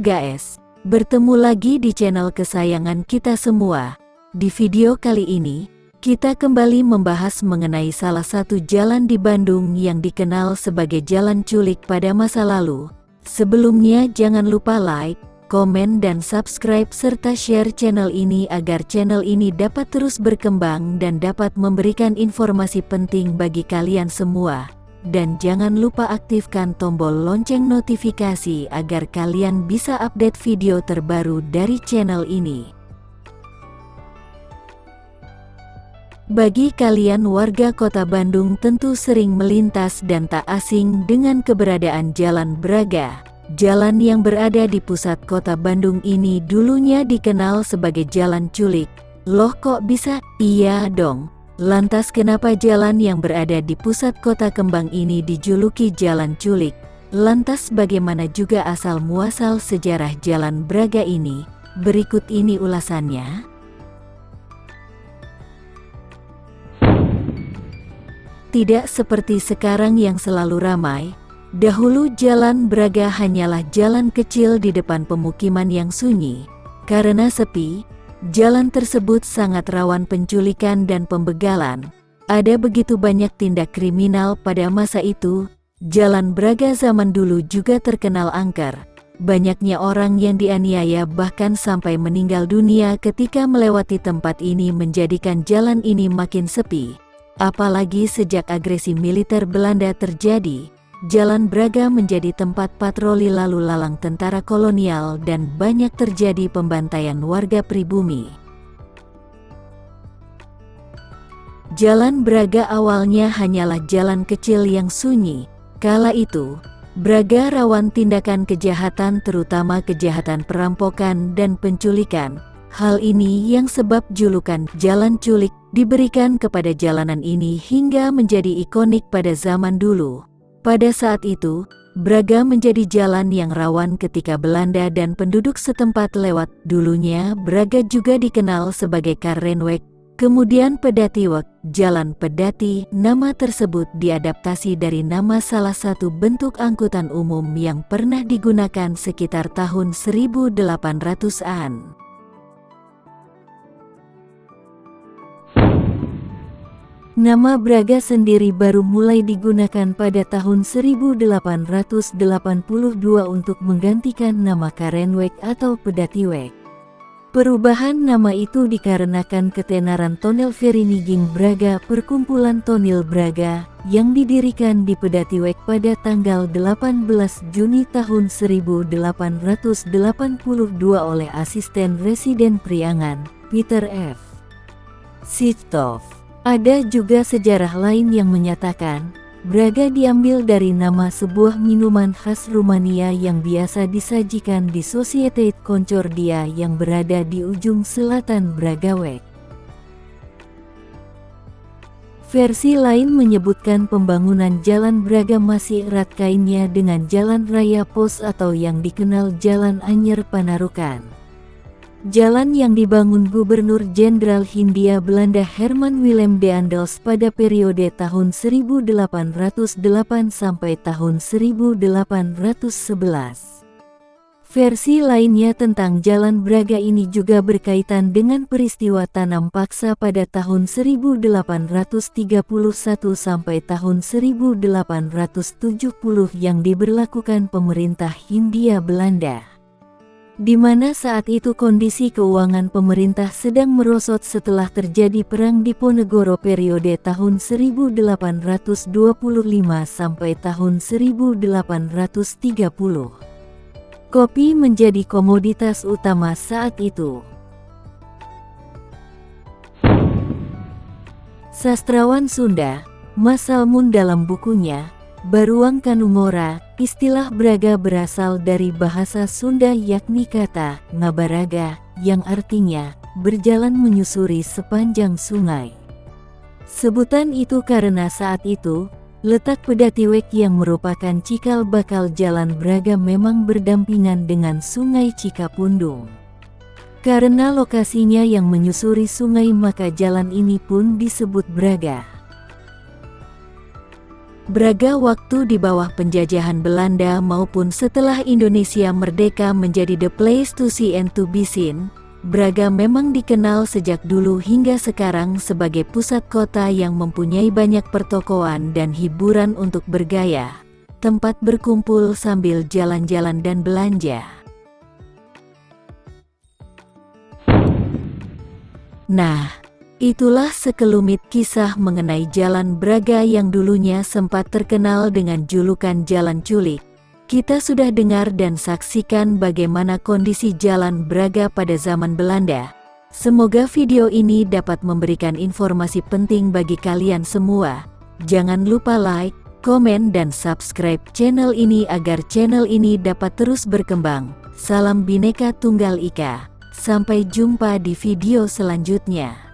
guys, bertemu lagi di channel kesayangan kita semua. Di video kali ini, kita kembali membahas mengenai salah satu jalan di Bandung yang dikenal sebagai jalan culik pada masa lalu. Sebelumnya jangan lupa like, komen dan subscribe serta share channel ini agar channel ini dapat terus berkembang dan dapat memberikan informasi penting bagi kalian semua. Dan jangan lupa aktifkan tombol lonceng notifikasi agar kalian bisa update video terbaru dari channel ini. Bagi kalian warga kota Bandung tentu sering melintas dan tak asing dengan keberadaan Jalan Braga. Jalan yang berada di pusat kota Bandung ini dulunya dikenal sebagai jalan culik. Loh kok bisa? Iya dong. Lantas kenapa jalan yang berada di pusat kota kembang ini dijuluki jalan culik? Lantas bagaimana juga asal muasal sejarah Jalan Braga ini? Berikut ini ulasannya. Tidak seperti sekarang yang selalu ramai. Dahulu Jalan Braga hanyalah jalan kecil di depan pemukiman yang sunyi. Karena sepi, jalan tersebut sangat rawan penculikan dan pembegalan. Ada begitu banyak tindak kriminal pada masa itu. Jalan Braga zaman dulu juga terkenal angker. Banyaknya orang yang dianiaya bahkan sampai meninggal dunia ketika melewati tempat ini, menjadikan jalan ini makin sepi. Apalagi sejak agresi militer Belanda terjadi, Jalan Braga menjadi tempat patroli lalu lalang tentara kolonial dan banyak terjadi pembantaian warga pribumi. Jalan Braga awalnya hanyalah jalan kecil yang sunyi. Kala itu, Braga rawan tindakan kejahatan, terutama kejahatan perampokan dan penculikan. Hal ini yang sebab julukan Jalan Culik diberikan kepada jalanan ini hingga menjadi ikonik pada zaman dulu. Pada saat itu, Braga menjadi jalan yang rawan ketika Belanda dan penduduk setempat lewat. Dulunya Braga juga dikenal sebagai Karenweg, kemudian Pedatiweg, Jalan Pedati. Nama tersebut diadaptasi dari nama salah satu bentuk angkutan umum yang pernah digunakan sekitar tahun 1800-an. Nama Braga sendiri baru mulai digunakan pada tahun 1882 untuk menggantikan nama Karenweg atau Pedatiweg. Perubahan nama itu dikarenakan ketenaran tonel Vereniging Braga, perkumpulan tonil Braga, yang didirikan di Pedatiweg pada tanggal 18 Juni tahun 1882 oleh asisten residen Priangan, Peter F. Sittoff. Ada juga sejarah lain yang menyatakan, Braga diambil dari nama sebuah minuman khas Rumania yang biasa disajikan di Societate Concordia yang berada di ujung selatan Bregaweg. Versi lain menyebutkan pembangunan Jalan Braga masih erat kaitnya dengan Jalan Raya Pos atau yang dikenal Jalan Anyer Panarukan. Jalan yang dibangun Gubernur Jenderal Hindia Belanda Herman Willem Daendels pada periode tahun 1808 sampai tahun 1811. Versi lainnya tentang Jalan Braga ini juga berkaitan dengan peristiwa tanam paksa pada tahun 1831 sampai tahun 1870 yang diberlakukan pemerintah Hindia Belanda, di mana saat itu kondisi keuangan pemerintah sedang merosot setelah terjadi Perang Diponegoro periode tahun 1825 sampai tahun 1830. Kopi menjadi komoditas utama saat itu. Sastrawan Sunda, Mas Salmun dalam bukunya Baruang Kanungora, istilah Braga berasal dari bahasa Sunda yakni kata ngabaraga, yang artinya berjalan menyusuri sepanjang sungai. Sebutan itu karena saat itu, letak Pedatiweg yang merupakan cikal bakal Jalan Braga memang berdampingan dengan Sungai Cikapundung. Karena lokasinya yang menyusuri sungai maka jalan ini pun disebut Braga. Braga waktu di bawah penjajahan Belanda maupun setelah Indonesia merdeka menjadi the place to see and to be seen. Braga memang dikenal sejak dulu hingga sekarang sebagai pusat kota yang mempunyai banyak pertokoan dan hiburan untuk bergaya, tempat berkumpul sambil jalan-jalan dan belanja. Nah, itulah sekelumit kisah mengenai Jalan Braga yang dulunya sempat terkenal dengan julukan Jalan Culik. Kita sudah dengar dan saksikan bagaimana kondisi Jalan Braga pada zaman Belanda. Semoga video ini dapat memberikan informasi penting bagi kalian semua. Jangan lupa like, komen dan subscribe channel ini agar channel ini dapat terus berkembang. Salam Bhinneka Tunggal Ika. Sampai jumpa di video selanjutnya.